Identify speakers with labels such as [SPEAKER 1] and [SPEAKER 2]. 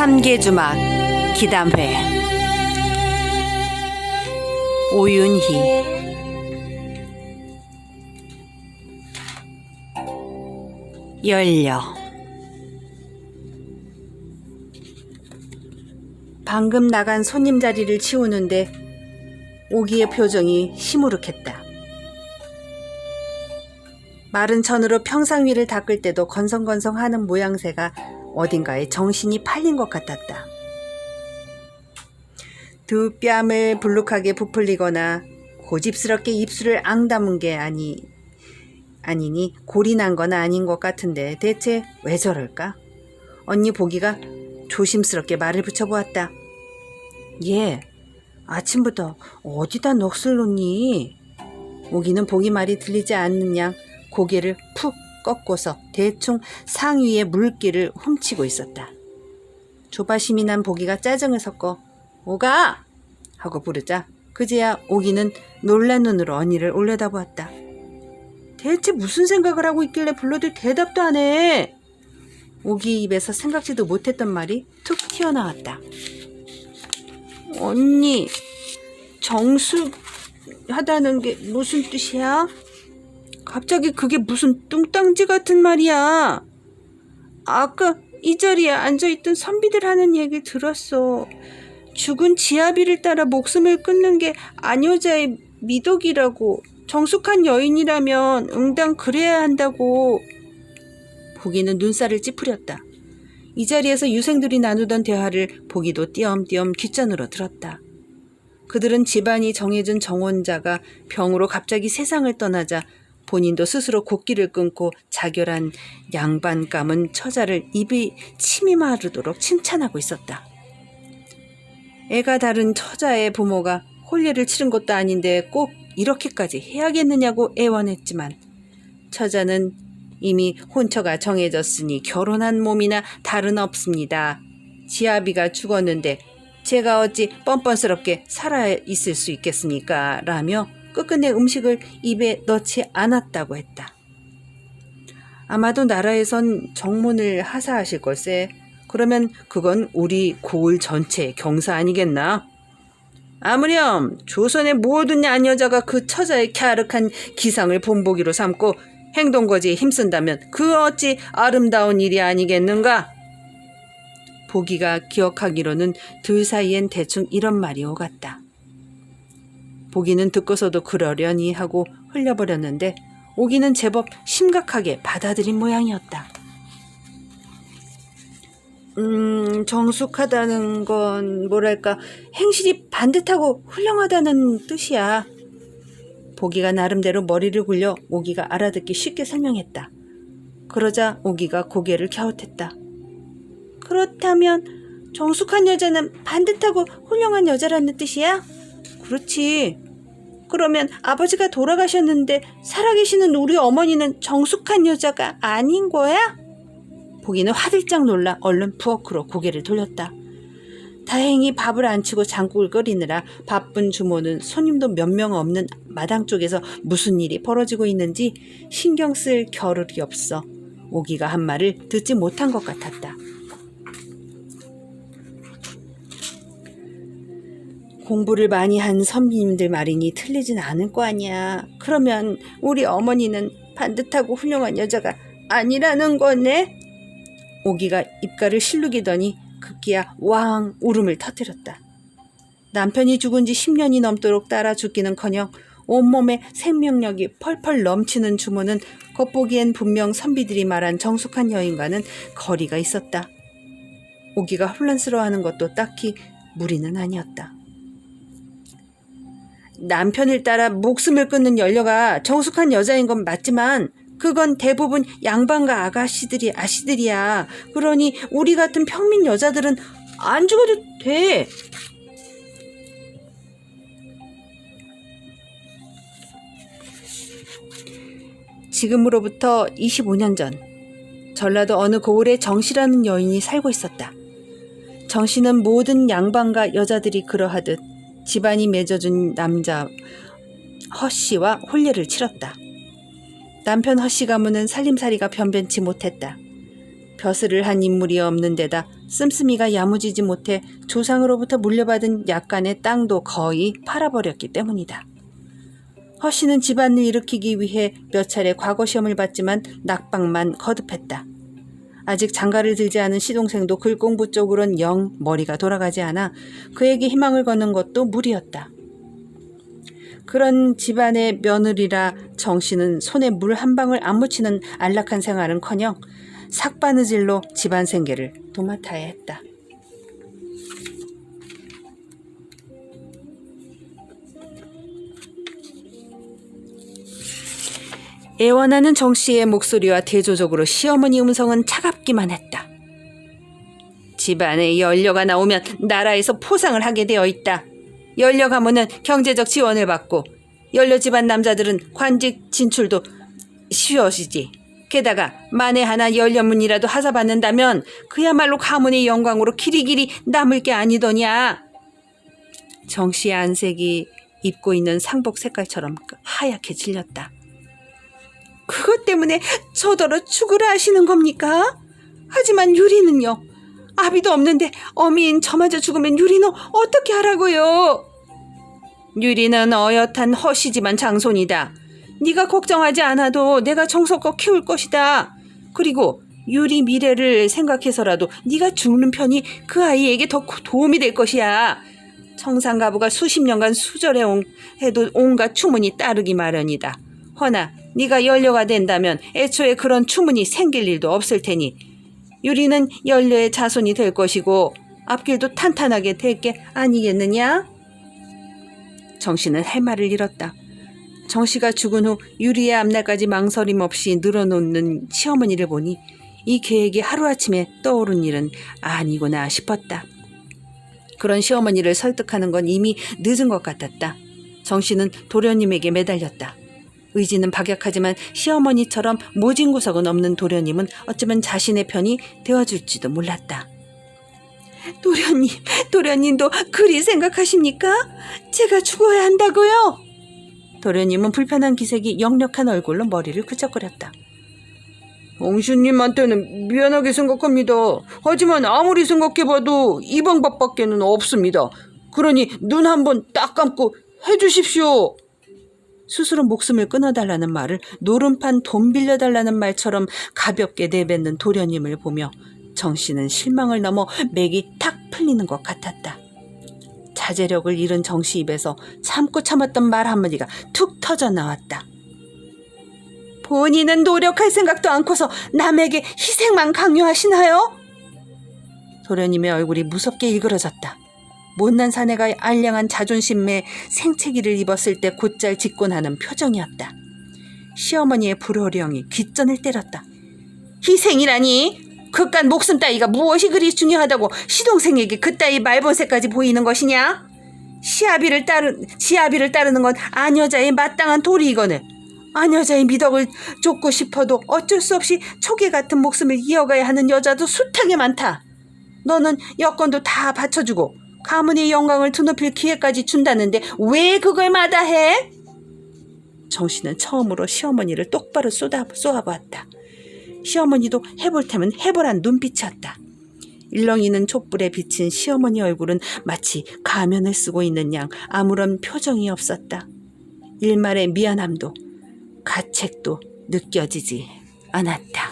[SPEAKER 1] 삼계주막 기담회 오윤희. 열려. 방금 나간 손님 자리를 치우는데 오기의 표정이 시무룩했다. 마른 천으로 평상 위를 닦을 때도 건성건성하는 모양새가 어딘가에 정신이 팔린 것 같았다. 두 뺨을 불룩하게 부풀리거나 고집스럽게 입술을 앙다문 게 아니니 골이 난 건 아닌 것 같은데 대체 왜 저럴까? 언니 보기가 조심스럽게 말을 붙여보았다. 얘 아침부터 어디다 넋을 놓니? 오기는 보기 말이 들리지 않는 양 고개를 푹 꺾고서 대충 상위의 물기를 훔치고 있었다. 조바심이 난 보기가 짜증을 섞어 오가! 하고 부르자 그제야 오기는 놀란 눈으로 언니를 올려다보았다. 대체 무슨 생각을 하고 있길래 불러도 대답도 안 해? 오기 입에서 생각지도 못했던 말이 툭 튀어나왔다. 언니, 정숙하다는 게 무슨 뜻이야? 갑자기 그게 무슨 뚱땅지 같은 말이야. 아까 이 자리에 앉아있던 선비들 하는 얘기 들었어. 죽은 지아비를 따라 목숨을 끊는 게 안여자의 미덕이라고. 정숙한 여인이라면 응당 그래야 한다고. 보기는 눈살을 찌푸렸다. 이 자리에서 유생들이 나누던 대화를 보기도 띄엄띄엄 귓전으로 들었다. 그들은 집안이 정해진 정혼자가 병으로 갑자기 세상을 떠나자 본인도 스스로 곡기를 끊고 자결한 양반 감은 처자를 입이 침이 마르도록 칭찬하고 있었다. 애가 다른 처자의 부모가 혼례를 치른 것도 아닌데 꼭 이렇게까지 해야겠느냐고 애원했지만 처자는 이미 혼처가 정해졌으니 결혼한 몸이나 다른 없습니다. 지아비가 죽었는데 제가 어찌 뻔뻔스럽게 살아있을 수 있겠습니까? 라며 끝끝내 음식을 입에 넣지 않았다고 했다. 아마도 나라에선 정문을 하사하실 걸세. 그러면 그건 우리 고을 전체의 경사 아니겠나? 아무렴 조선의 모든 야녀자가 그 처자의 갸륵한 기상을 본보기로 삼고 행동거지에 힘쓴다면 그 어찌 아름다운 일이 아니겠는가? 보기가 기억하기로는 둘 사이엔 대충 이런 말이 오갔다. 보기는 듣고서도 그러려니 하고 흘려버렸는데 오기는 제법 심각하게 받아들인 모양이었다. 정숙하다는 건 뭐랄까 행실이 반듯하고 훌륭하다는 뜻이야. 보기가 나름대로 머리를 굴려 오기가 알아듣기 쉽게 설명했다. 그러자 오기가 고개를 갸웃했다. 그렇다면 정숙한 여자는 반듯하고 훌륭한 여자라는 뜻이야? 그렇지. 그러면 아버지가 돌아가셨는데 살아계시는 우리 어머니는 정숙한 여자가 아닌 거야? 보기는 화들짝 놀라 얼른 부엌으로 고개를 돌렸다. 다행히 밥을 안 치고 장국을 끓이느라 바쁜 주모는 손님도 몇 명 없는 마당 쪽에서 무슨 일이 벌어지고 있는지 신경 쓸 겨를이 없어 오기가 한 말을 듣지 못한 것 같았다. 공부를 많이 한 선비님들 말이니 틀리진 않을 거 아니야. 그러면 우리 어머니는 반듯하고 훌륭한 여자가 아니라는 거네? 오기가 입가를 실룩이더니 급기야 왕 울음을 터뜨렸다. 남편이 죽은 지 10년이 넘도록 따라 죽기는커녕 온몸에 생명력이 펄펄 넘치는 주모는 겉보기엔 분명 선비들이 말한 정숙한 여인과는 거리가 있었다. 오기가 혼란스러워하는 것도 딱히 무리는 아니었다. 남편을 따라 목숨을 끊는 연료가 정숙한 여자인 건 맞지만 그건 대부분 양반과 아씨들이야. 그러니 우리 같은 평민 여자들은 안 죽어도 돼. 지금으로부터 25년 전 전라도 어느 고을에 정씨라는 여인이 살고 있었다. 정씨는 모든 양반과 여자들이 그러하듯 집안이 맺어준 남자 허씨와 혼례를 치렀다. 남편 허씨 가문은 살림살이가 변변치 못했다. 벼슬을 한 인물이 없는 데다 씀씀이가 야무지지 못해 조상으로부터 물려받은 약간의 땅도 거의 팔아버렸기 때문이다. 허 씨는 집안을 일으키기 위해 몇 차례 과거 시험을 봤지만 낙방만 거듭했다. 아직 장가를 들지 않은 시동생도 글 공부 쪽으론 영 머리가 돌아가지 않아 그에게 희망을 거는 것도 무리였다. 그런 집안의 며느리라 정 씨는 손에 물 한 방울 안 묻히는 안락한 생활은커녕 삭바느질로 집안 생계를 도맡아야 했다. 애원하는 정 씨의 목소리와 대조적으로 시어머니 음성은 차갑기만 했다. 집안에 연료가 나오면 나라에서 포상을 하게 되어 있다. 연료 가문은 경제적 지원을 받고 연료 집안 남자들은 관직 진출도 쉬워지지. 게다가 만에 하나 연료문이라도 하사받는다면 그야말로 가문의 영광으로 길이길이 남을 게 아니더냐. 정 씨의 안색이 입고 있는 상복 색깔처럼 하얗게 질렸다. 그것 때문에 저더러 죽으라 하시는 겁니까? 하지만 유리는요. 아비도 없는데 어미인 저마저 죽으면 유리는 어떻게 하라고요? 유리는 어엿한 허시지만 장손이다. 네가 걱정하지 않아도 내가 정성껏 키울 것이다. 그리고 유리 미래를 생각해서라도 네가 죽는 편이 그 아이에게 더 도움이 될 것이야. 청산가부가 수십 년간 수절해도 온갖 추문이 따르기 마련이다. 허나 네가 연료가 된다면 애초에 그런 추문이 생길 일도 없을 테니 유리는 연료의 자손이 될 것이고 앞길도 탄탄하게 될 게 아니겠느냐? 정 씨는 할 말을 잃었다. 정 씨가 죽은 후 유리의 앞날까지 망설임 없이 늘어놓는 시어머니를 보니 이 계획이 하루아침에 떠오른 일은 아니구나 싶었다. 그런 시어머니를 설득하는 건 이미 늦은 것 같았다. 정 씨는 도련님에게 매달렸다. 의지는 박약하지만 시어머니처럼 모진 구석은 없는 도련님은 어쩌면 자신의 편이 되어줄지도 몰랐다. 도련님도 그리 생각하십니까? 제가 죽어야 한다고요? 도련님은 불편한 기색이 역력한 얼굴로 머리를 끄적거렸다. 옹수님한테는 미안하게 생각합니다. 하지만 아무리 생각해봐도 이 방법밖에는 없습니다. 그러니 눈 한번 딱 감고 해주십시오. 스스로 목숨을 끊어달라는 말을 노름판 돈 빌려달라는 말처럼 가볍게 내뱉는 도련님을 보며 정 씨는 실망을 넘어 맥이 탁 풀리는 것 같았다. 자제력을 잃은 정 씨 입에서 참고 참았던 말 한마디가 툭 터져 나왔다. 본인은 노력할 생각도 않고서 남에게 희생만 강요하시나요? 도련님의 얼굴이 무섭게 일그러졌다. 못난 사내가 알량한 자존심에 생채기를 입었을 때 곧잘 직곤하는 표정이었다. 시어머니의 불호령이 귓전을 때렸다. 희생이라니? 그깟 목숨 따위가 무엇이 그리 중요하다고 시동생에게 그따위 말본새까지 보이는 것이냐? 지아비를 따르는 건 아녀자의 마땅한 도리이거늘 아녀자의 미덕을 좇고 싶어도 어쩔 수 없이 초계 같은 목숨을 이어가야 하는 여자도 숱하게 많다. 너는 여건도 다 받쳐주고 가문의 영광을 드높일 기회까지 준다는데 왜 그걸 마다해? 정 씨는 처음으로 시어머니를 똑바로 쏘아보았다. 시어머니도 해볼 테면 해보란 눈빛이었다. 일렁이는 촛불에 비친 시어머니 얼굴은 마치 가면을 쓰고 있는 양 아무런 표정이 없었다. 일말의 미안함도 가책도 느껴지지 않았다.